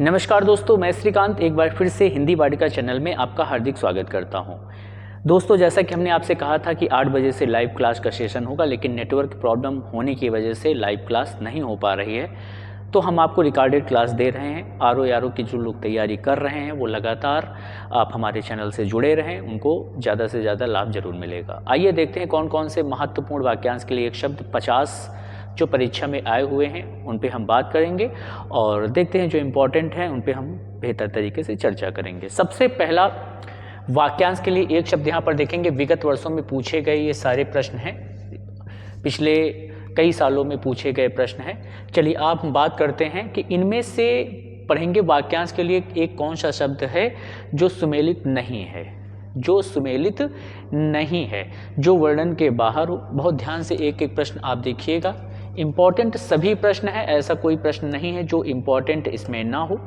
नमस्कार दोस्तों, मैं श्रीकांत एक बार फिर से हिंदी वाटिका चैनल में आपका हार्दिक स्वागत करता हूं। दोस्तों, जैसा कि हमने आपसे कहा था कि 8 बजे से लाइव क्लास का सेशन होगा, लेकिन नेटवर्क प्रॉब्लम होने की वजह से लाइव क्लास नहीं हो पा रही है। तो हम आपको रिकॉर्डेड क्लास दे रहे हैं। आर की जो लोग तैयारी कर रहे हैं वो लगातार आप हमारे चैनल से जुड़े रहें, उनको ज़्यादा से ज़्यादा लाभ जरूर मिलेगा। आइए देखते हैं कौन कौन से महत्वपूर्ण वाक्यांश के लिए एक शब्द 50 जो परीक्षा में आए हुए हैं उन पे हम बात करेंगे और देखते हैं जो इम्पोर्टेंट हैं उन पे हम बेहतर तरीके से चर्चा करेंगे। सबसे पहला वाक्यांश के लिए एक शब्द यहाँ पर देखेंगे। विगत वर्षों में पूछे गए ये सारे प्रश्न हैं, पिछले कई सालों में पूछे गए प्रश्न हैं। चलिए आप हम बात करते हैं कि इनमें से पढ़ेंगे वाक्यांश के लिए एक कौन सा शब्द है जो सुमेलित नहीं है, जो सुमेलित नहीं है, जो वर्णन के बाहर हो। बहुत ध्यान से एक एक प्रश्न आप देखिएगा। इम्पॉर्टेंट सभी प्रश्न है, ऐसा कोई प्रश्न नहीं है जो इम्पॉर्टेंट इसमें ना हो।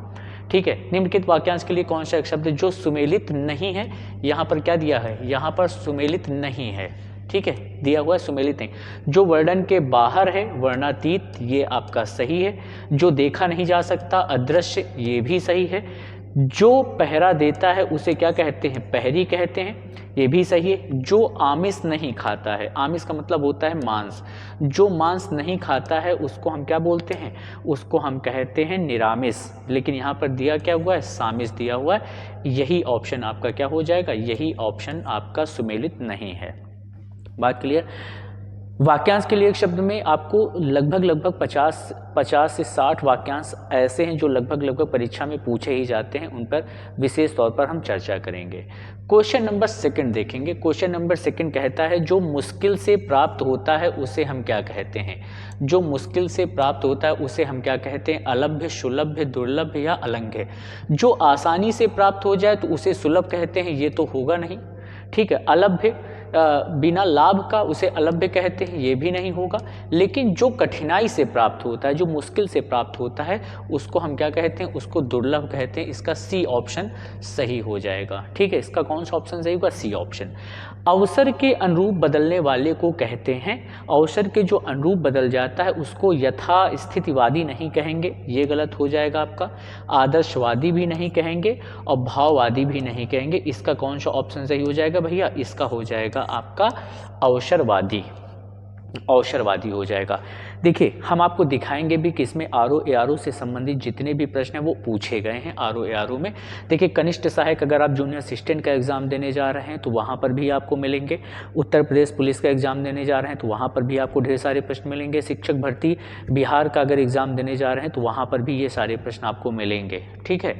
ठीक है, निम्नलिखित वाक्यांश के लिए कौन सा एक शब्द जो सुमेलित नहीं है। यहाँ पर क्या दिया है, यहाँ पर सुमेलित नहीं है। ठीक है, दिया हुआ है सुमेलित नहीं। जो वर्णन के बाहर है, वर्णातीत, ये आपका सही है। जो देखा नहीं जा सकता, अदृश्य, ये भी सही है। जो पहरा देता है उसे क्या कहते हैं, पहरी कहते हैं, ये भी सही है। जो आमिष नहीं खाता है, आमिष का मतलब होता है मांस, जो मांस नहीं खाता है उसको हम क्या बोलते हैं, उसको हम कहते हैं निरामिष। लेकिन यहाँ पर दिया क्या हुआ है, सामिष दिया हुआ है। यही ऑप्शन आपका क्या हो जाएगा, यही ऑप्शन आपका सुमेलित नहीं है। बात क्लियर। वाक्यांश के लिए एक शब्द में आपको लगभग 50 से 60 वाक्यांश ऐसे हैं जो लगभग परीक्षा में पूछे ही जाते हैं, उन पर विशेष तौर पर हम चर्चा करेंगे। क्वेश्चन नंबर सेकंड देखेंगे। क्वेश्चन नंबर सेकंड कहता है जो मुश्किल से प्राप्त होता है उसे हम क्या कहते हैं। जो मुश्किल से प्राप्त होता है उसे हम क्या कहते हैं, अलभ्य, सुलभ्य, दुर्लभ या अलंघ्य। जो आसानी से प्राप्त हो जाए तो उसे सुलभ कहते हैं, ये तो होगा नहीं। ठीक है, अलभ्य बिना लाभ का उसे अलभ्य कहते हैं, ये भी नहीं होगा। लेकिन जो कठिनाई से प्राप्त होता है, जो मुश्किल से प्राप्त होता है, उसको हम क्या कहते हैं, उसको दुर्लभ कहते हैं। इसका सी ऑप्शन सही हो जाएगा। ठीक है, इसका कौन सा ऑप्शन सही होगा, सी ऑप्शन। अवसर के अनुरूप बदलने वाले को कहते हैं, अवसर के जो अनुरूप बदल जाता है उसको यथास्थितिवादी नहीं कहेंगे, ये गलत हो जाएगा आपका। आदर्शवादी भी नहीं कहेंगे और भाववादी भी नहीं कहेंगे। इसका कौन सा ऑप्शन सही हो जाएगा भैया, इसका हो जाएगा आपका अवसरवादी, अवसरवादी हो जाएगा। देखिए हम आपको दिखाएंगे भी कि इसमें आरओ से संबंधित जितने भी प्रश्न हैं वो पूछे गए हैं आरओ में। देखिए कनिष्ठ सहायक अगर आप जूनियर असिस्टेंट का एग्जाम देने जा रहे हैं तो वहाँ पर भी आपको मिलेंगे। उत्तर प्रदेश पुलिस का एग्जाम देने जा रहे हैं तो वहाँ पर भी आपको ढेर सारे प्रश्न मिलेंगे। शिक्षक भर्ती बिहार का अगर एग्जाम देने जा रहे हैं तो वहाँ पर भी ये सारे प्रश्न आपको मिलेंगे। ठीक है,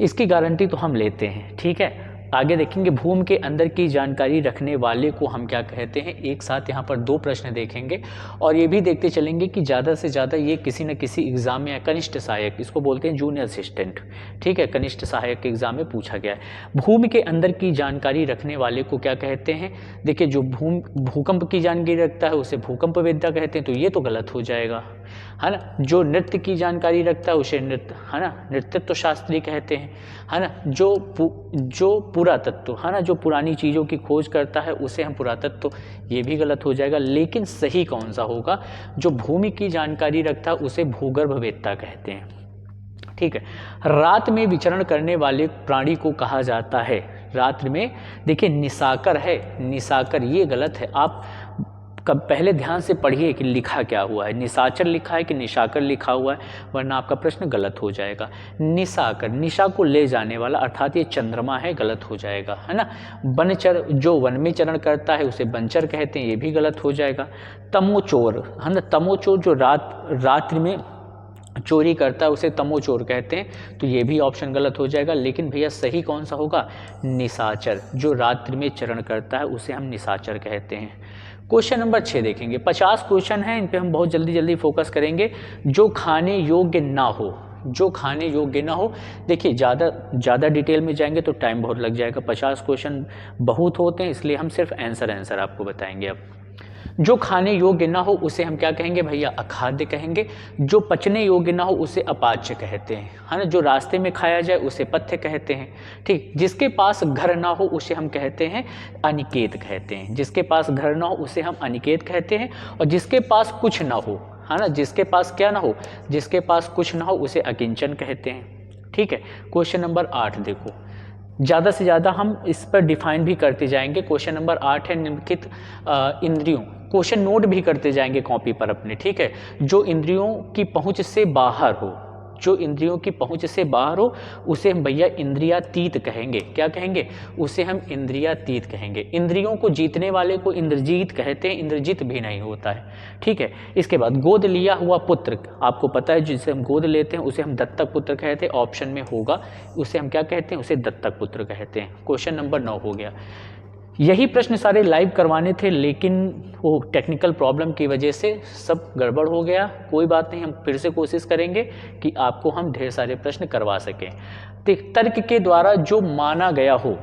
इसकी गारंटी तो हम लेते हैं। ठीक है, आगे देखेंगे भूमि के अंदर की जानकारी रखने वाले को हम क्या कहते हैं। एक साथ यहाँ पर 2 प्रश्न देखेंगे और ये भी देखते चलेंगे कि ज़्यादा से ज़्यादा ये किसी न किसी एग्जाम में, कनिष्ठ सहायक, इसको बोलते हैं जूनियर असिस्टेंट। ठीक है, कनिष्ठ सहायक के एग्जाम में पूछा गया है। भूमि के अंदर की जानकारी रखने वाले को क्या कहते हैं। देखिए जो भूकंप की जानकारी रखता है उसे भूकंपवेत्ता कहते हैं, तो ये तो गलत हो जाएगा, है ना। जो नृत्य की जानकारी रखता है उसे नृत्य, है ना, नृत्यत्व शास्त्री कहते हैं, है ना। जो पुरातत्व, है ना, जो पुरानी चीज़ों की खोज करता है उसे हम पुरातत्व, ये भी गलत हो जाएगा। लेकिन सही कौन सा होगा, जो भूमि की जानकारी रखता है उसे भूगर्भवेत्ता कहते हैं। ठीक है, रात में विचरण करने वाले प्राणी को कहा जाता है, रात्रि में, देखिए निशाकर है, निशाकर, ये गलत है। आप कब पहले ध्यान से पढ़िए कि लिखा क्या हुआ है, निशाचर लिखा है कि निशाकर लिखा हुआ है, वरना आपका प्रश्न गलत हो जाएगा। निशाकर, निशा को ले जाने वाला, अर्थात ये चंद्रमा है, गलत हो जाएगा, है ना। वनचर, जो वन में चरण करता है उसे वनचर कहते हैं, ये भी गलत हो जाएगा। तमोचोर, है ना, तमोचोर जो रात्रि में चोरी करता है उसे तमोचोर कहते हैं, तो ये भी ऑप्शन गलत हो जाएगा। लेकिन भैया सही कौन सा होगा, निशाचर, जो रात्रि में चरण करता है उसे हम निशाचर कहते हैं। क्वेश्चन नंबर 6 देखेंगे। 50 क्वेश्चन हैं, इन पे हम बहुत जल्दी फोकस करेंगे। जो खाने योग्य ना हो, जो खाने योग्य ना हो, देखिए ज़्यादा डिटेल में जाएंगे तो टाइम बहुत लग जाएगा। 50 क्वेश्चन बहुत होते हैं, इसलिए हम सिर्फ आंसर आपको बताएंगे। अब जो खाने योग्य ना हो उसे हम क्या कहेंगे भैया, अखाद्य कहेंगे। जो पचने योग्य ना हो उसे अपाच्य कहते हैं, है ना। जो रास्ते में खाया जाए उसे पथ्य कहते हैं। ठीक, जिसके पास घर ना हो उसे हम कहते हैं अनिकेत कहते हैं, जिसके पास घर ना हो उसे हम अनिकेत कहते हैं। और जिसके पास कुछ ना हो, है ना। जिसके पास क्या ना हो, जिसके पास कुछ ना हो उसे अकिंचन कहते हैं। ठीक है, क्वेश्चन नंबर 8 देखो, ज़्यादा से ज़्यादा हम इस पर डिफाइन भी करते जाएंगे। क्वेश्चन नंबर 8 है निम्नलिखित इंद्रियों, क्वेश्चन नोट भी करते जाएंगे कॉपी पर अपने। ठीक है, जो इंद्रियों की पहुंच से बाहर हो, जो इंद्रियों की पहुंच से बाहर हो उसे हम भैया इंद्रियातीत कहेंगे। क्या कहेंगे? उसे हम इंद्रियातीत कहेंगे। इंद्रियों को जीतने वाले को इंद्रजीत कहते हैं, इंद्रजित भी नहीं होता है। ठीक है, इसके बाद गोद लिया हुआ पुत्र, आपको पता है जिसे हम गोद लेते हैं उसे हम दत्तक पुत्र कहते हैं, ऑप्शन में होगा, उसे हम क्या कहते हैं? उसे दत्तक पुत्र कहते हैं। क्वेश्चन नंबर 9 हो गया। यही प्रश्न सारे लाइव करवाने थे लेकिन वो टेक्निकल प्रॉब्लम की वजह से सब गड़बड़ हो गया। कोई बात नहीं, हम फिर से कोशिश करेंगे कि आपको हम ढेर सारे प्रश्न करवा सकें। तर्क के द्वारा जो माना गया हो,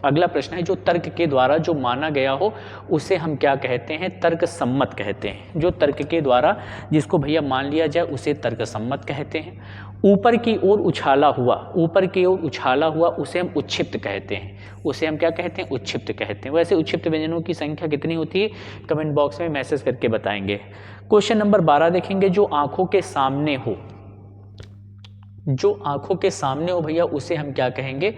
अगला प्रश्न है, जो तर्क के द्वारा जो माना गया हो उसे हम क्या कहते हैं? तर्क सम्मत कहते हैं। जो तर्क के द्वारा जिसको भैया मान लिया जाए उसे तर्क सम्मत कहते हैं। ऊपर की ओर उछाला हुआ, ऊपर की ओर उछाला हुआ उसे हम उच्छिप्त कहते हैं। उसे हम क्या कहते हैं? उच्छिप्त कहते हैं। वैसे उच्छिप्त व्यंजनों की संख्या कितनी होती है कमेंट बॉक्स में मैसेज करके बताएंगे। क्वेश्चन नंबर 12 देखेंगे, जो आंखों के सामने हो, जो आंखों के सामने हो भैया उसे हम क्या कहेंगे?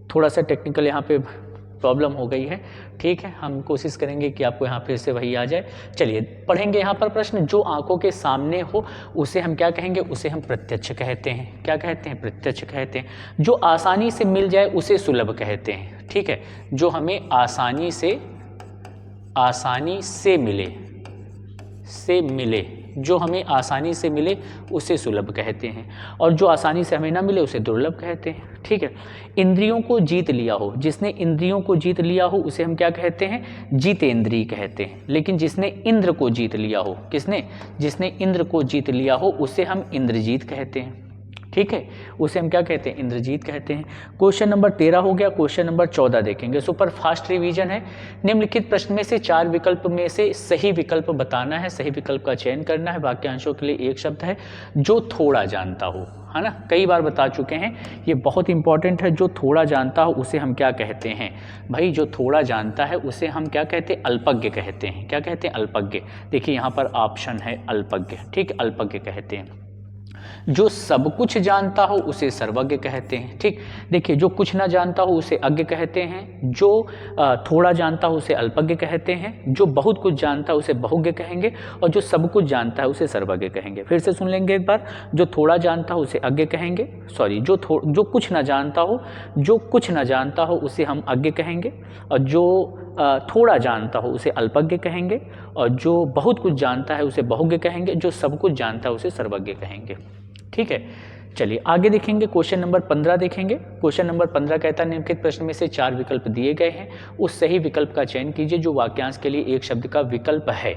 थोड़ा सा टेक्निकल यहाँ पे प्रॉब्लम हो गई है। ठीक है, हम कोशिश करेंगे कि आपको यहाँ फिर से वही आ जाए। चलिए पढ़ेंगे यहाँ पर प्रश्न, जो आंखों के सामने हो उसे हम क्या कहेंगे? उसे हम प्रत्यक्ष कहते हैं। क्या कहते हैं? प्रत्यक्ष कहते हैं। जो आसानी से मिल जाए उसे सुलभ कहते हैं। ठीक है, जो हमें आसानी से मिले, जो हमें आसानी से मिले उसे सुलभ कहते हैं, और जो आसानी से हमें ना मिले उसे दुर्लभ कहते हैं। ठीक है, इंद्रियों को जीत लिया हो, जिसने इंद्रियों को जीत लिया हो उसे हम क्या कहते हैं? जितेंद्रिय कहते हैं। लेकिन जिसने इंद्र को जीत लिया हो, जिसने इंद्र को जीत लिया हो उसे हम इंद्रजीत कहते हैं। ठीक है, उसे हम क्या कहते हैं? इंद्रजीत कहते हैं। क्वेश्चन नंबर 13 हो गया। क्वेश्चन नंबर 14 देखेंगे, सुपर फास्ट रिवीजन है। निम्नलिखित प्रश्न में से 4 विकल्प में से सही विकल्प बताना है, सही विकल्प का चयन करना है। वाक्यांशों के लिए एक शब्द है, जो थोड़ा जानता हो, है ना, कई बार बता चुके हैं, ये बहुत इंपॉर्टेंट है। जो थोड़ा जानता हो उसे हम क्या कहते हैं भाई? जो थोड़ा जानता है उसे हम क्या कहते हैं? अल्पज्ञ कहते हैं। क्या कहते हैं? अल्पज्ञ। देखिए यहाँ पर ऑप्शन है अल्पज्ञ। ठीक, अल्पज्ञ कहते हैं। जो सब कुछ जानता हो उसे सर्वज्ञ कहते हैं। ठीक, देखिए जो कुछ ना जानता हो उसे अज्ञ कहते हैं, जो थोड़ा जानता हो उसे अल्पज्ञ कहते हैं, जो बहुत कुछ जानता है उसे बहुज्ञ कहेंगे, और जो सब कुछ जानता है उसे सर्वज्ञ कहेंगे। फिर से सुन लेंगे एक बार, जो थोड़ा जानता हो उसे अज्ञ कहेंगे, सॉरी जो कुछ ना जानता हो उसे हम अज्ञ कहेंगे, और जो थोड़ा जानता हो उसे अल्पज्ञ कहेंगे, और जो बहुत कुछ जानता है उसे बहुज्ञ कहेंगे, जो सब कुछ जानता है उसे सर्वज्ञ कहेंगे। ठीक है, चलिए आगे देखेंगे। क्वेश्चन नंबर 15 देखेंगे। क्वेश्चन नंबर 15 कहता है, निम्नलिखित प्रश्न में से 4 विकल्प दिए गए हैं, उस सही विकल्प का चयन कीजिए जो वाक्यांश के लिए एक शब्द का विकल्प है।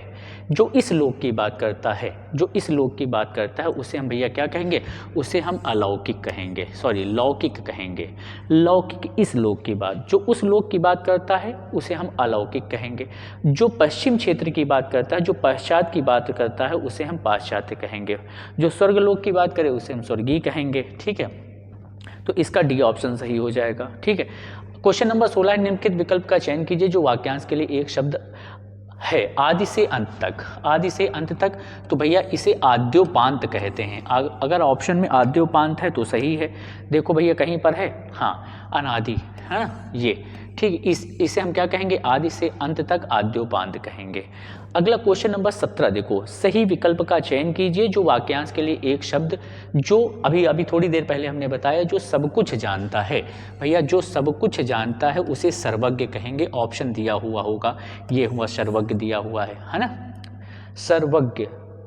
जो इस लोक की बात करता है, जो इस लोक की बात करता है उसे हम भैया क्या कहेंगे? उसे हम अलौकिक कहेंगे, सॉरी लौकिक कहेंगे। लौकिक इस लोक की बात, जो उस लोक की बात करता है उसे हम अलौकिक कहेंगे। जो पश्चिम क्षेत्र की बात करता है, जो पश्चात की बात करता है उसे हम पाश्चात्य कहेंगे। जो स्वर्गलोक की बात करे उसे हम स्वर्गीय कहेंगे। ठीक है, तो इसका डी ऑप्शन सही हो जाएगा। ठीक है, क्वेश्चन नंबर 16 है, निम्नलिखित विकल्प का चयन कीजिए जो वाक्यांश के लिए एक शब्द है। आदि से अंत तक, आदि से अंत तक, तो भैया इसे आद्योपांत कहते हैं। अगर ऑप्शन में आद्योपांत है तो सही है। देखो भैया कहीं पर है, हाँ अनादि, है ना, ये ठीक, इसे हम क्या कहेंगे? आदि से अंत तक आद्योपांत कहेंगे। अगला क्वेश्चन नंबर 17 देखो, सही विकल्प का चयन कीजिए जो वाक्यांश के लिए एक शब्द, जो अभी थोड़ी देर पहले हमने बताया, जो सब कुछ जानता है। भैया जो सब कुछ जानता है उसे सर्वज्ञ कहेंगे। ऑप्शन दिया हुआ होगा, ये हुआ सर्वज्ञ दिया हुआ है ना, सर्वज्ञ।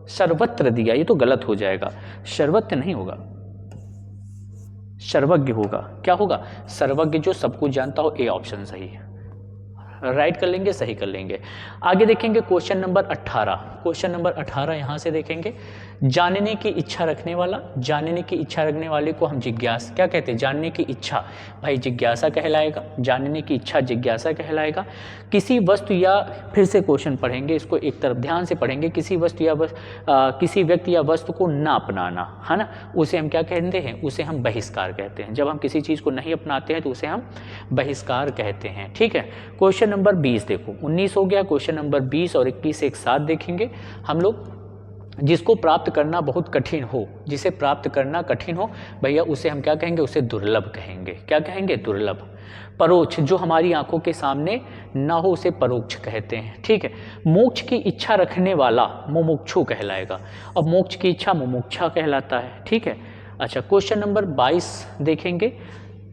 सर्वत्र दिया, ये तो गलत हो जाएगा, सर्वत्र नहीं होगा, सर्वज्ञ होगा। क्या होगा? सर्वज्ञ, जो सब कुछ जानता हो। ए ऑप्शन सही है, राइट कर लेंगे, सही कर लेंगे। आगे देखेंगे क्वेश्चन नंबर 18। क्वेश्चन नंबर 18 यहाँ से देखेंगे, जानने की इच्छा रखने वाला, जानने की इच्छा रखने वाले को हम जिज्ञासा क्या कहते हैं? जानने की इच्छा भाई जिज्ञासा कहलाएगा, जानने की इच्छा जिज्ञासा कहलाएगा। किसी वस्तु या, फिर से क्वेश्चन पढ़ेंगे, इसको एक तरफ ध्यान से पढ़ेंगे, किसी वस्तु या किसी व्यक्ति या वस्तु को ना अपनाना, है ना, उसे हम क्या कहते हैं? उसे हम बहिष्कार कहते हैं। जब हम किसी चीज़ को नहीं अपनाते हैं तो उसे हम बहिष्कार कहते हैं। ठीक है, क्वेश्चन नंबर 20 देखो, 19 हो गया। क्वेश्चन नंबर 20 और 21 एक साथ देखेंगे हम लोग। जिसको प्राप्त करना बहुत कठिन हो, जिसे प्राप्त करना कठिन हो भैया उसे हम क्या कहेंगे, उसे दुर्लभ कहेंगे। क्या कहेंगे, दुर्लभ। परोक्ष, जो हमारी आंखों के सामने ना हो उसे परोक्ष कहते हैं। ठीक है, मोक्ष की इच्छा रखने वाला मुमुक्षु कहलाएगा, और मोक्ष की इच्छा मुमुक्षा कहलाता है। ठीक है, अच्छा क्वेश्चन नंबर 22 देखेंगे।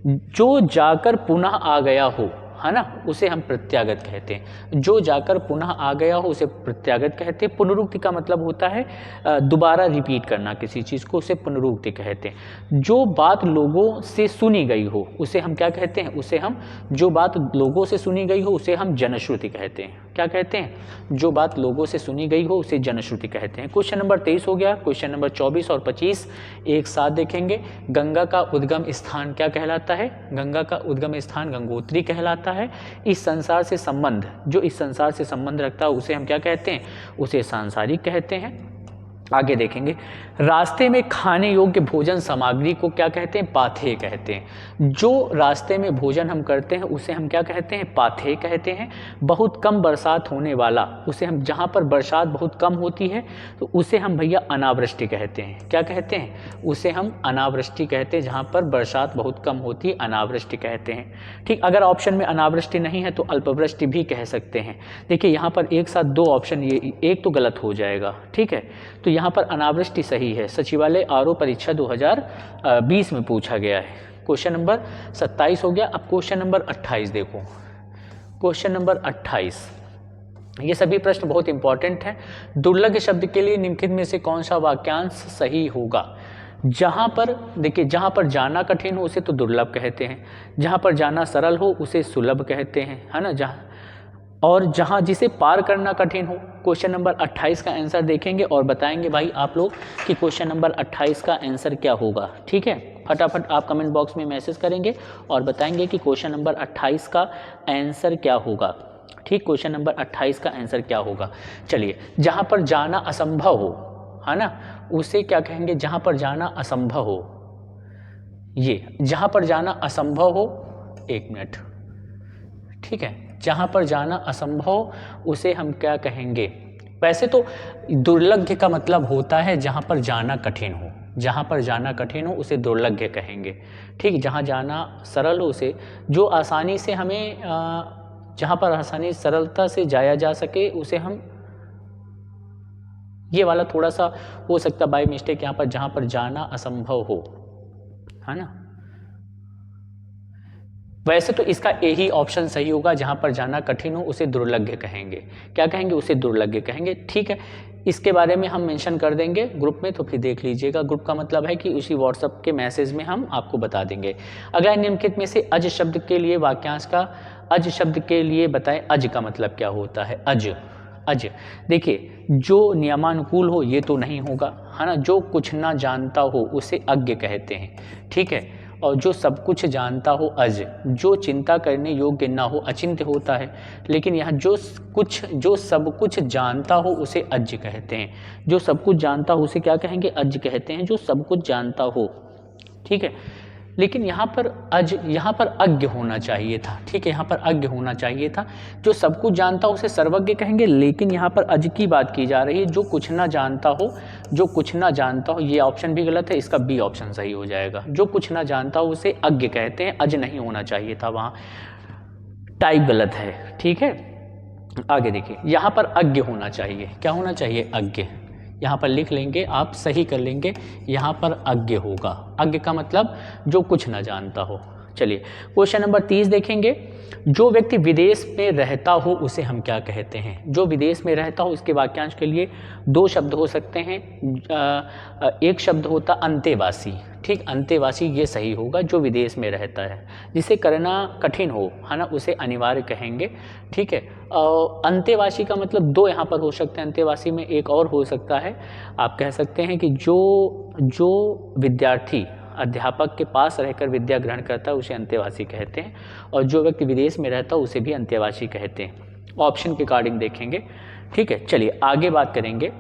जो जाकर पुनः आ गया हो, है ना, उसे हम प्रत्यागत कहते हैं। जो जाकर पुनः आ गया हो उसे प्रत्यागत कहते हैं। पुनरुक्ति का मतलब होता है दोबारा रिपीट करना किसी चीज़ को, उसे पुनरुक्ति कहते हैं। जो बात लोगों से सुनी गई हो उसे हम क्या कहते हैं, उसे हम, जो बात लोगों से सुनी गई हो उसे हम जनश्रुति कहते हैं। क्या कहते हैं, जो बात लोगों से सुनी गई हो उसे जनश्रुति कहते हैं। क्वेश्चन नंबर 23 हो गया। क्वेश्चन नंबर 24 और 25 एक साथ देखेंगे। गंगा का उद्गम स्थान क्या कहलाता है, गंगा का उद्गम स्थान गंगोत्री कहलाता है। इस संसार से संबंध, जो इस संसार से संबंध रखता है उसे हम क्या कहते हैं, उसे सांसारिक कहते हैं। आगे देखेंगे, रास्ते में खाने योग्य भोजन सामग्री को क्या कहते हैं, पाथेय कहते हैं। जो रास्ते में भोजन हम करते हैं उसे हम क्या कहते हैं, पाथेय कहते हैं। बहुत कम बरसात होने वाला, उसे हम, जहाँ पर बरसात बहुत कम होती है तो उसे हम भैया अनावृष्टि कहते हैं। क्या कहते हैं, उसे हम अनावृष्टि कहते हैं। जहाँ पर बरसात बहुत कम होती है अनावृष्टि कहते हैं। ठीक, अगर ऑप्शन में अनावृष्टि नहीं है तो अल्पवृष्टि भी कह सकते हैं। देखिए यहाँ पर एक साथ दो ऑप्शन, ये एक तो गलत हो जाएगा। ठीक है, तो यहाँ पर अनावृष्टि सही है। सचिवालय आरओ परीक्षा 2020 में पूछा गया है। क्वेश्चन नंबर 27 हो गया। अब क्वेश्चन नंबर 28 देखो। क्वेश्चन नंबर 28, ये सभी प्रश्न बहुत इंपॉर्टेंट हैं। दुर्लभ शब्द के लिए निम्नलिखित में से कौन सा वाक्यांश सही होगा। जहाँ पर देखिए, जहाँ पर जाना कठिन हो उसे तो दुर्लभ कहते हैं, जहाँ पर जाना सरल हो उसे सुलभ कहते हैं, है ना, जहाँ, और जहाँ जिसे पार करना कठिन हो। क्वेश्चन नंबर 28 का आंसर देखेंगे और बताएंगे भाई आप लोग कि क्वेश्चन नंबर 28 का आंसर क्या होगा। ठीक है, फटाफट आप कमेंट बॉक्स में मैसेज करेंगे और बताएंगे कि क्वेश्चन नंबर 28 का आंसर क्या होगा। ठीक, क्वेश्चन नंबर 28 का आंसर क्या होगा। चलिए, जहाँ पर जाना असंभव हो, है ना, उसे क्या कहेंगे, जहाँ पर जाना असंभव हो। ये जहाँ पर जाना असंभव हो, एक मिनट, ठीक है, जहाँ पर जाना असंभव उसे हम क्या कहेंगे। वैसे तो दुर्लभ का मतलब होता है जहाँ पर जाना कठिन हो, जहाँ पर जाना कठिन हो उसे दुर्लभ कहेंगे। ठीक, जहाँ जाना सरल हो उसे, जो आसानी से हमें जहाँ पर आसानी सरलता से जाया जा सके उसे हम, ये वाला थोड़ा सा हो सकता बाय मिस्टेक यहाँ पर, जहाँ पर जाना असंभव हो, है ना। वैसे तो इसका यही ऑप्शन सही होगा, जहाँ पर जाना कठिन हो उसे दुर्लभ कहेंगे। क्या कहेंगे, उसे दुर्लभ कहेंगे। ठीक है, इसके बारे में हम मेंशन कर देंगे ग्रुप में, तो फिर देख लीजिएगा। ग्रुप का मतलब है कि उसी व्हाट्सएप के मैसेज में हम आपको बता देंगे। अगला निम्नलिखित में से अज शब्द के लिए वाक्यांश का, अज शब्द के लिए बताएं अज का मतलब क्या होता है। अज, अज देखिए, जो नियमानुकूल हो ये तो नहीं होगा, है ना। जो कुछ ना जानता हो उसे अज्ञ कहते हैं। ठीक है, और जो सब कुछ जानता हो अज, जो चिंता करने योग्य ना हो अचिंत्य होता है। लेकिन यहाँ जो सब कुछ जानता हो उसे अज कहते हैं। जो सब कुछ जानता हो उसे क्या कहेंगे, अज कहते हैं, जो सब कुछ जानता हो। ठीक है, लेकिन यहाँ पर अज, यहाँ पर अज्ञ होना चाहिए था। ठीक है, यहाँ पर अज्ञ होना चाहिए था। जो सब कुछ जानता हो उसे सर्वज्ञ कहेंगे, लेकिन यहाँ पर अज की बात की जा रही है। जो कुछ ना जानता हो, जो कुछ ना जानता हो, ये ऑप्शन भी गलत है, इसका बी ऑप्शन सही हो जाएगा। जो कुछ ना जानता हो उसे अज्ञ कहते हैं, अज नहीं होना चाहिए था, वहाँ टाइप गलत है। ठीक है, आगे देखिए, यहाँ पर अज्ञ होना चाहिए। क्या होना चाहिए, अज्ञ। यहाँ पर लिख लेंगे, आप सही कर लेंगे, यहाँ पर अज्ञ होगा। अज्ञ का मतलब जो कुछ ना जानता हो। चलिए, क्वेश्चन नंबर 30 देखेंगे। जो व्यक्ति विदेश में रहता हो उसे हम क्या कहते हैं। जो विदेश में रहता हो, इसके वाक्यांश के लिए दो शब्द हो सकते हैं। एक शब्द होता अंतेवासी। ठीक, अंतेवासी ये सही होगा, जो विदेश में रहता है। जिसे करना कठिन हो, है ना, उसे अनिवार्य कहेंगे। ठीक है, अंतेवासी का मतलब दो यहाँ पर हो सकते हैं। अंतेवासी में एक और हो सकता है, आप कह सकते हैं कि जो विद्यार्थी अध्यापक के पास रहकर विद्या ग्रहण करता है उसे अंतेवासी कहते हैं, और जो व्यक्ति विदेश में रहता है उसे भी अंतेवासी कहते हैं। ऑप्शन के अकॉर्डिंग देखेंगे। ठीक है, चलिए आगे बात करेंगे।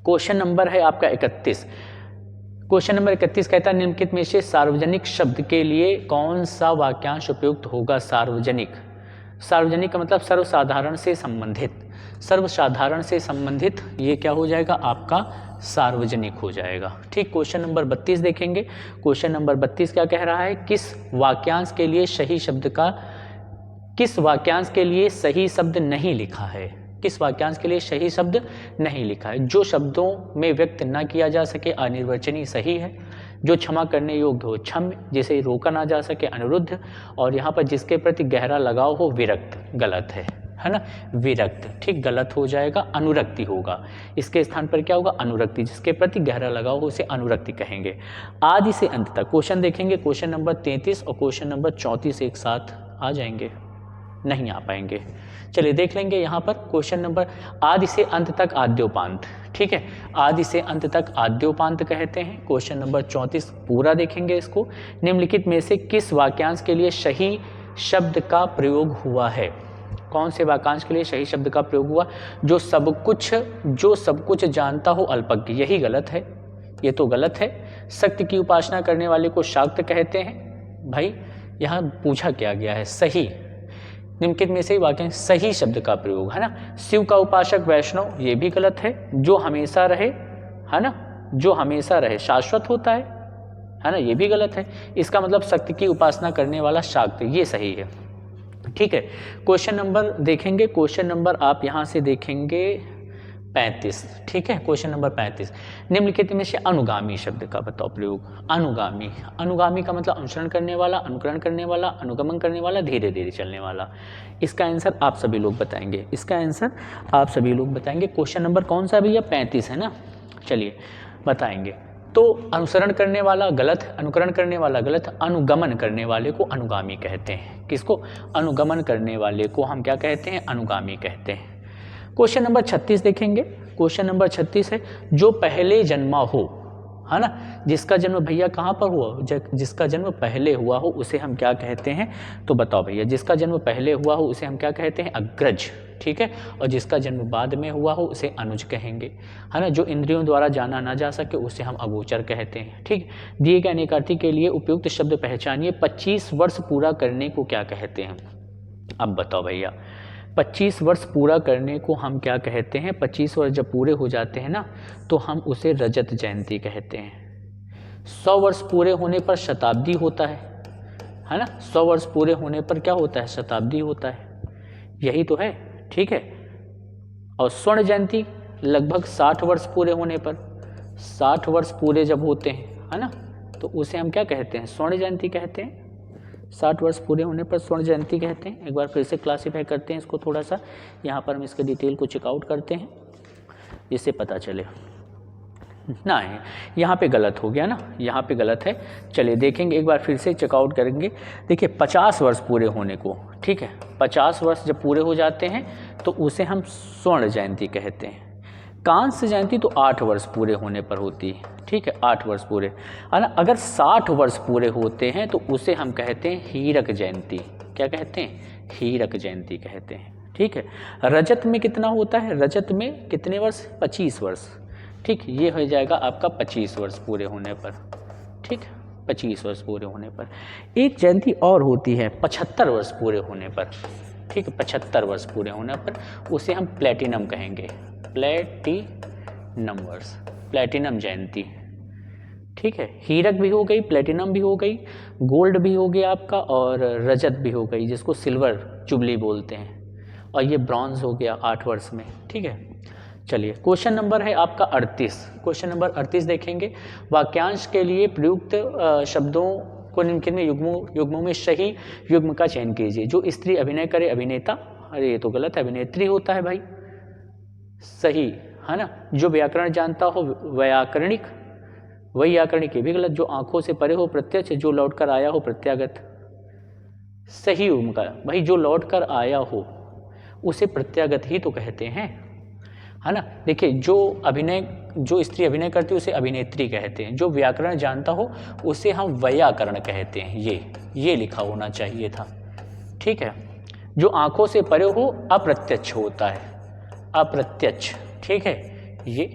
क्वेश्चन नंबर है आपका 31। क्वेश्चन नंबर 31 कहता है निम्नलिखित में से सार्वजनिक शब्द के लिए कौन सा वाक्यांश उपयुक्त होगा। सार्वजनिक, सार्वजनिक का मतलब सर्वसाधारण से संबंधित। सर्वसाधारण से संबंधित ये क्या हो जाएगा आपका सार्वजनिक हो जाएगा। ठीक, क्वेश्चन नंबर 32 देखेंगे। क्वेश्चन नंबर 32 क्या कह रहा है, किस वाक्यांश के लिए सही शब्द नहीं लिखा है। किस वाक्यांश के लिए सही शब्द नहीं लिखा है। जो शब्दों में व्यक्त न किया जा सके अनिर्वचनीय सही है, जो क्षमा करने योग्य हो क्षम्य, जिसे रोका ना जा सके अनुरुद्ध, और यहाँ पर जिसके प्रति गहरा लगाव हो विरक्त, गलत है ना, विरक्त। ठीक, गलत हो जाएगा, अनुरक्ति होगा। इसके स्थान पर क्या होगा, अनुरक्ति। जिसके प्रति गहरा लगाव हो उसे अनुरक्ति कहेंगे। आदि से अंत तक क्वेश्चन देखेंगे। क्वेश्चन नंबर 33 और क्वेश्चन नंबर 34 एक साथ आ जाएंगे, नहीं आ पाएंगे। चलिए देख लेंगे यहाँ पर क्वेश्चन नंबर, आदि से अंत तक आद्योपांत। ठीक है, आदि से अंत तक आद्योपांत कहते हैं। क्वेश्चन नंबर 34 पूरा देखेंगे इसको। निम्नलिखित में से किस वाक्यांश के लिए सही शब्द का प्रयोग हुआ है। कौन से वाक्यांश के लिए सही शब्द का प्रयोग हुआ। जो सब कुछ जानता हो अल्पज्ञ, यही गलत है, ये तो गलत है। शक्ति की उपासना करने वाले को शाक्त कहते हैं। भाई यहाँ पूछा क्या गया है, सही, निम्नलिखित में से वाक्यांश सही शब्द का प्रयोग है ना। शिव का उपासक वैष्णव, ये भी गलत है। जो हमेशा रहे, है ना, जो हमेशा रहे शाश्वत होता है ना, ये भी गलत है। इसका मतलब शक्ति की उपासना करने वाला शाक्त, ये सही है। ठीक है, क्वेश्चन नंबर देखेंगे। क्वेश्चन नंबर आप यहाँ से देखेंगे 35। ठीक है, क्वेश्चन नंबर 35, निम्नलिखित में से अनुगामी शब्द का बताओ प्रयोग। अनुगामी, अनुगामी का मतलब अनुसरण करने वाला, अनुकरण करने वाला, अनुगमन करने वाला, धीरे धीरे चलने वाला। इसका आंसर आप सभी लोग बताएंगे, इसका आंसर आप सभी लोग बताएंगे। क्वेश्चन नंबर कौन सा भैया, 35 है ना। चलिए बताएंगे। तो अनुसरण करने वाला गलत, अनुकरण करने वाला गलत, अनुगमन करने वाले को अनुगामी कहते हैं। किसको, अनुगमन करने वाले को हम क्या कहते हैं, अनुगामी कहते हैं। क्वेश्चन नंबर 36 देखेंगे। क्वेश्चन नंबर 36 है, जो पहले जन्मा हो, है ना, जिसका जन्म भैया कहाँ पर हुआ, जिसका जन्म पहले हुआ हो उसे हम क्या कहते हैं। तो बताओ भैया, जिसका जन्म पहले हुआ हो उसे हम क्या कहते हैं, अग्रज। ठीक है, और जिसका जन्म बाद में हुआ हो उसे अनुज कहेंगे, है ना। जो इंद्रियों द्वारा जाना ना जा सके उसे हम अगोचर कहते हैं। ठीक, दिए गए अनेकार्थी के लिए उपयुक्त शब्द पहचानिए। 25 वर्ष पूरा करने को क्या कहते हैं। अब बताओ भैया, 25 वर्ष पूरा करने को हम क्या कहते हैं। 25 वर्ष जब पूरे हो जाते हैं ना तो हम उसे रजत जयंती कहते हैं। 100 वर्ष पूरे होने पर शताब्दी होता है ना। 100 वर्ष पूरे होने पर क्या होता है, शताब्दी होता है, यही तो है। ठीक है, और स्वर्ण जयंती लगभग 60 वर्ष पूरे होने पर, 60 वर्ष पूरे जब होते हैं, है ना, तो उसे हम क्या कहते हैं, स्वर्ण जयंती कहते हैं। 60 वर्ष पूरे होने पर स्वर्ण जयंती कहते हैं। एक बार फिर से क्लासीफाई करते हैं इसको थोड़ा सा, यहाँ पर हम इसके डिटेल को चेकआउट करते हैं जिससे पता चले। ना है, यहाँ पे गलत हो गया ना, यहाँ पे गलत है। चलिए देखेंगे, एक बार फिर से चेकआउट करेंगे। देखिए 50 वर्ष पूरे होने को, ठीक है, 50 वर्ष जब पूरे हो जाते हैं तो उसे हम स्वर्ण जयंती कहते हैं। कांस्य जयंती तो 8 वर्ष पूरे होने पर होती है। ठीक है, 8 वर्ष पूरे, है ना। अगर 60 वर्ष पूरे होते हैं तो उसे हम कहते हैं हीरक जयंती। क्या कहते हैं, हीरक जयंती कहते हैं। ठीक है, रजत में कितना होता है, रजत में कितने वर्ष, 25 वर्ष। ठीक, ये हो जाएगा आपका 25 वर्ष पूरे होने पर। ठीक, 25 वर्ष पूरे होने पर। एक जयंती और होती है 75 वर्ष पूरे होने पर। ठीक है, 75 वर्ष पूरे होने पर उसे हम प्लेटिनम कहेंगे, प्लेटिनम वर्ष, प्लेटिनम जयंती। ठीक है, हीरक भी हो गई, प्लेटिनम भी हो गई, गोल्ड भी हो गया आपका, और रजत भी हो गई जिसको सिल्वर जुबली बोलते हैं, और ये ब्रॉन्ज हो गया 8 वर्ष में। ठीक है, चलिए क्वेश्चन नंबर है आपका 38। क्वेश्चन नंबर 38 देखेंगे। वाक्यांश के लिए प्रयुक्त शब्दों को निम्नलिखित में युग्मों में सही युग्म का चयन कीजिए। जो स्त्री अभिनय करे अभिनेता, अरे ये तो गलत है, अभिनेत्री होता है भाई, सही है ना। जो व्याकरण जानता हो व्याकरणिक, वैयाकरणिक, ये भी गलत। जो आंखों से परे हो प्रत्यक्ष, जो लौट कर आया हो प्रत्यागत, सही युग्म का भाई। जो लौट कर आया हो उसे प्रत्यागत ही तो कहते हैं, है ना। देखिए जो स्त्री अभिनय करती है उसे अभिनेत्री कहते हैं। जो व्याकरण जानता हो उसे हम वैयाकरण कहते हैं। ये लिखा होना चाहिए था। ठीक है, जो आंखों से परे हो अप्रत्यक्ष होता है, अप्रत्यक्ष। ठीक है, ये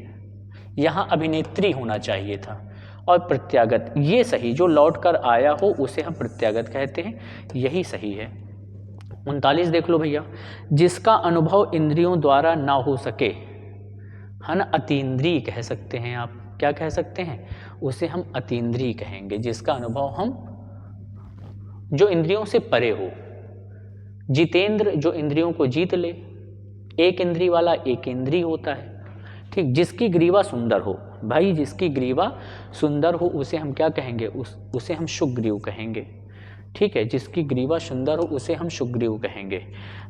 यहाँ अभिनेत्री होना चाहिए था, और प्रत्यागत ये सही। जो लौट कर आया हो उसे हम प्रत्यागत कहते हैं, यही सही है। 39 देख लो भैया, जिसका अनुभव इंद्रियों द्वारा ना हो सके, है ना, अतीन्द्रिय कह सकते हैं आप, क्या कह सकते हैं, उसे हम अतीन्द्रिय कहेंगे, जिसका अनुभव हम जो इंद्रियों से परे हो। जितेंद्र जो इंद्रियों को जीत ले, एक इंद्रिय वाला एक इंद्रिय होता है, ठीक। जिसकी ग्रीवा सुंदर हो, भाई जिसकी ग्रीवा सुंदर हो उसे हम क्या कहेंगे, उसे हम सुग्रीव कहेंगे, ठीक है। जिसकी ग्रीवा सुंदर हो उसे हम सुग्रीव कहेंगे।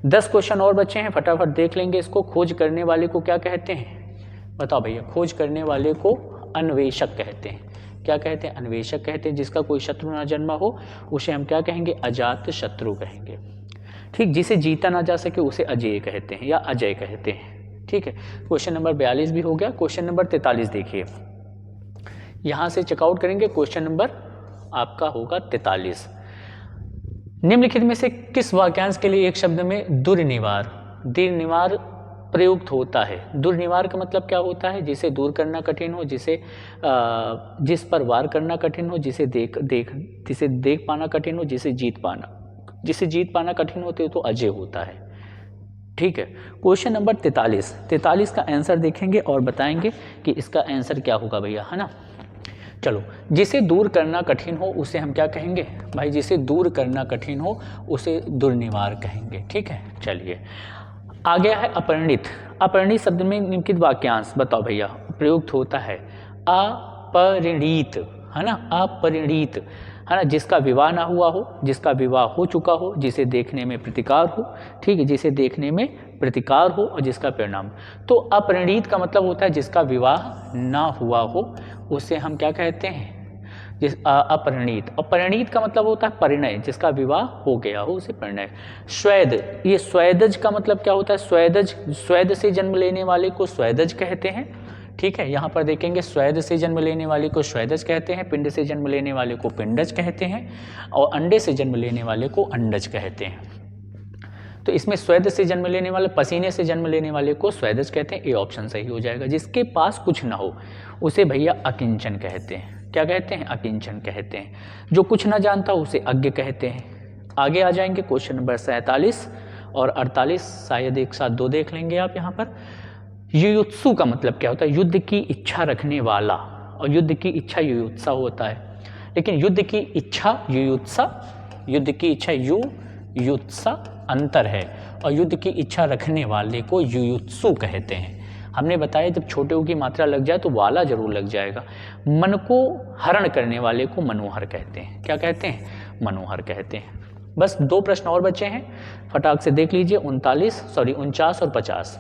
10 क्वेश्चन और बचे हैं, फटाफट देख लेंगे इसको। खोज करने वाले को क्या कहते हैं, बताओ भैया। खोज करने वाले को अन्वेषक कहते हैं, क्या कहते हैं, अन्वेषक कहते हैं। जिसका कोई शत्रु ना जन्मा हो उसे हम क्या कहेंगे, अजात शत्रु कहेंगे, ठीक। जिसे जीता ना जा सके उसे अजेय कहते हैं या अजय कहते हैं, ठीक है। क्वेश्चन नंबर 42 भी हो गया। क्वेश्चन नंबर 43 देखिए, यहां से चेकआउट करेंगे। क्वेश्चन नंबर आपका होगा 43। निम्नलिखित में से किस वाक्यांश के लिए एक शब्द में दुर्निवार, दुर्निवार प्रयुक्त होता है। दुर्निवार का मतलब क्या होता है, जिसे दूर करना कठिन हो, जिस पर वार करना कठिन हो, जिसे देख पाना कठिन हो, जिसे जीत पाना कठिन होते तो अजय होता है, ठीक है। क्वेश्चन नंबर 43 का आंसर देखेंगे और बताएंगे कि इसका आंसर क्या होगा भैया, है ना। चलो, जिसे दूर करना कठिन हो उसे हम क्या कहेंगे भाई, जिसे दूर करना कठिन हो उसे दुर्निवार कहेंगे, ठीक है। चलिए आगे है अपरिणित। अपरिणित शब्द में निम्नलिखित वाक्यांश बताओ भैया प्रयुक्त होता है। अपरिणीत, है ना, अपरिणीत, है ना। जिसका विवाह ना हुआ हो, जिसका विवाह हो चुका हो, जिसे देखने में प्रतिकार हो, ठीक है, जिसे देखने में प्रतिकार हो और जिसका परिणाम। तो अपरिणीत का मतलब होता है जिसका विवाह ना हुआ हो उसे हम क्या कहते हैं, अपरिणीत। और परिणीत का मतलब होता है परिणय, जिसका विवाह हो गया हो उसे परिणय। स्वेद, ये स्वेदज का मतलब क्या होता है, स्वेदज, स्वेद से जन्म लेने वाले को स्वेदज कहते हैं, ठीक है। यहाँ पर देखेंगे स्वेद से जन्म लेने वाले को स्वेदज कहते हैं, पिंड से जन्म लेने वाले को पिंडज कहते हैं और अंडे से जन्म लेने वाले को अंडज कहते हैं। तो इसमें स्वेद से जन्म लेने वाले, पसीने से जन्म लेने वाले को स्वेदज कहते हैं, ये ऑप्शन सही हो जाएगा। जिसके पास कुछ ना हो उसे भैया अकिंचन कहते हैं, क्या कहते हैं, अकिंचन कहते हैं। जो कुछ ना जानता उसे अज्ञ कहते हैं। आगे आ जाएंगे क्वेश्चन नंबर 47 और 48, शायद एक साथ दो देख लेंगे आप यहाँ पर। युयुत्सु का मतलब क्या होता है, युद्ध की इच्छा रखने वाला, और युद्ध की इच्छा युयुत्सा होता है, लेकिन युद्ध की इच्छा युयुत्सा, युद्ध की इच्छा युयुत्सा अंतर है, और युद्ध की इच्छा रखने वाले को युयुत्सु कहते हैं। हमने बताया जब छोटे ऊ की मात्रा लग जाए तो वाला जरूर लग जाएगा। मन को हरण करने वाले को मनोहर कहते हैं, क्या कहते हैं, मनोहर कहते हैं। बस 2 प्रश्न और बचे हैं, फटाक से देख लीजिए। 49 और 50,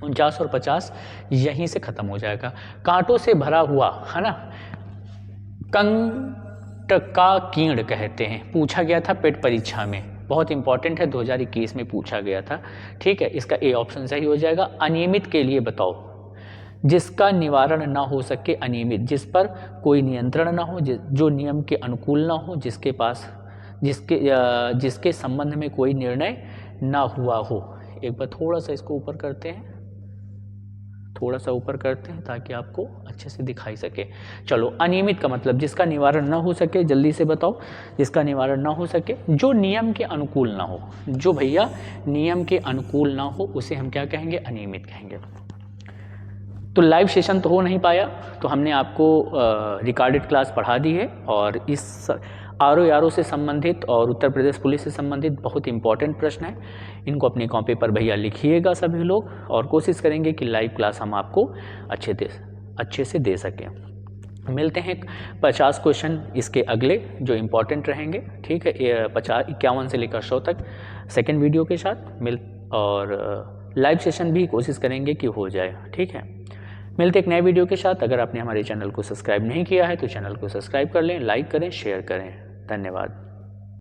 49 और 50 यहीं से खत्म हो जाएगा। कांटों से भरा हुआ, है ना, कंटकाकीर्ण कहते हैं, पूछा गया था पेट परीक्षा में, बहुत इंपॉर्टेंट है, 2021 में पूछा गया था, ठीक है। इसका ए ऑप्शन सही हो जाएगा। अनियमित के लिए बताओ, जिसका निवारण ना हो सके, अनियमित, जिस पर कोई नियंत्रण ना हो, जो नियम के अनुकूल ना हो, जिसके संबंध में कोई निर्णय ना हुआ हो। एक बार थोड़ा सा इसको ऊपर करते हैं, थोड़ा सा ऊपर करते हैं ताकि आपको अच्छे से दिखाई सके। चलो, अनियमित का मतलब जिसका निवारण ना हो सके, जल्दी से बताओ, जिसका निवारण ना हो सके, जो नियम के अनुकूल ना हो, जो भैया नियम के अनुकूल ना हो उसे हम क्या कहेंगे, अनियमित कहेंगे। तो लाइव सेशन तो हो नहीं पाया, तो हमने आपको रिकॉर्डेड क्लास पढ़ा दी है, और इस आरओ से संबंधित और उत्तर प्रदेश पुलिस से संबंधित बहुत इंपॉर्टेंट प्रश्न है। इनको अपनी कॉपी पर भैया लिखिएगा सभी लोग, और कोशिश करेंगे कि लाइव क्लास हम आपको अच्छे से दे सकें। मिलते हैं 50 क्वेश्चन इसके अगले जो इम्पोर्टेंट रहेंगे, ठीक है। 51 से लेकर 100 तक सेकेंड वीडियो के साथ और लाइव सेशन भी कोशिश करेंगे कि हो जाए, ठीक है। मिलते एक नए वीडियो के साथ। अगर आपने हमारे चैनल को सब्सक्राइब नहीं किया है तो चैनल को सब्सक्राइब कर लें, लाइक करें, शेयर करें। धन्यवाद।